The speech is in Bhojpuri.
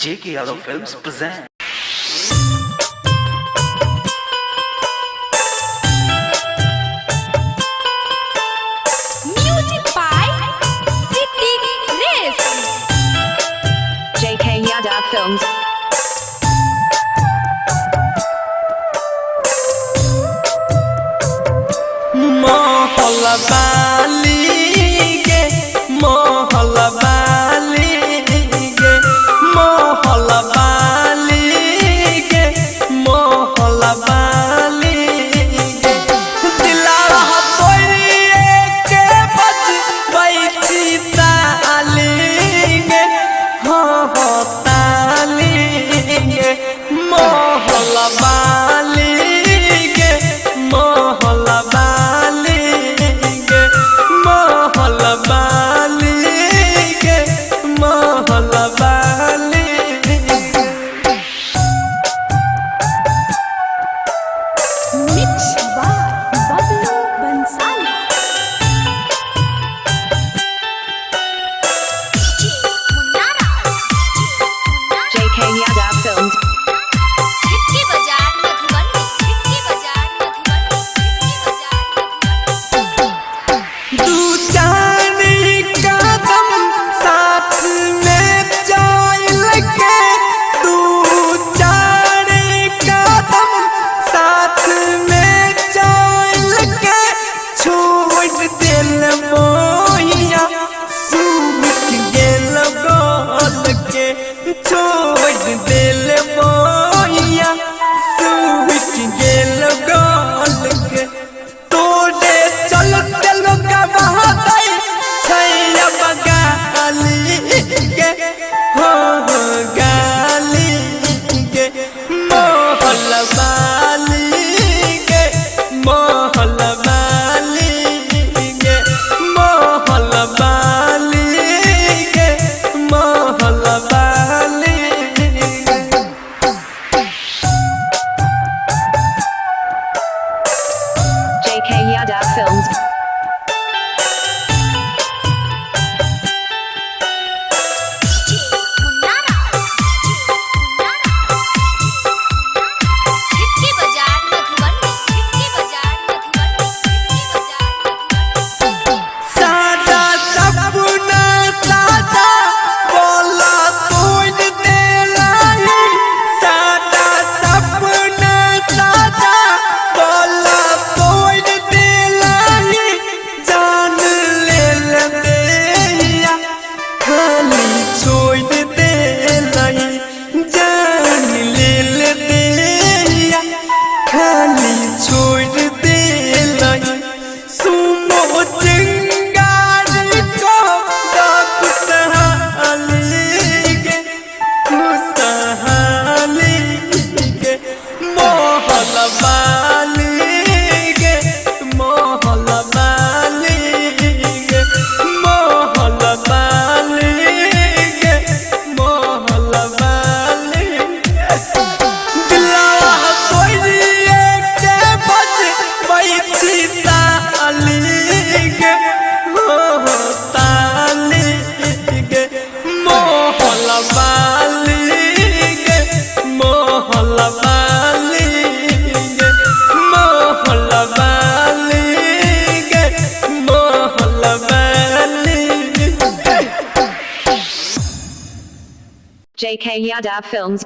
JK Yadav Films present. Music by Ritik Race. JK Yadav Films. महल बाली गे महल बाली गे महल बाली गे महल बाली गे दिलावा तोरिए के बज बैठी ताली गे हो ताली गे महल बाली गे महल बाली Mixed by Bablu Bansali. JK Yadav Films. Ricky Bazaar Madhubani. Ricky Bazaar Madhubani. Ricky Bazaar Madhubani. तू जाने कदम साथ में चल के तू जाने कदम साथ में चल के छोड़ दिल मोहिया सूख गेल गोल के छोड़ दिल मोहिया सूख गेल गोल के तोड़े चलते लोग बहादई छैया बगाली के हो गाली के मोहल बाली के मोहल बाली के मोहल बाली के मोहल बाली JK Yadav Films. Ricky Bazaar Madhubani. Ricky Bazaar Madhubani. Ricky Bazaar Madhubani. सादा सपना सादा बोला तोड़ दे लाई सादा सपना सादा बोला तोड़ दे लाई जान ले दिया खाली छोड़ दे लाई जान ले दिया खाली छोड़ दे लाई सुमो चिंगारी को खुशहाली के खुशहाली के मोहल बाली के मोहल बाली के मोहल बाली के मोहल बाली दिलावा तोरिए के बज बैठी ताली गे हो ताली गे मोहल बाली गे मोहल बाली गे मोहल बाली गे मोहल बाली JK Yadav Films.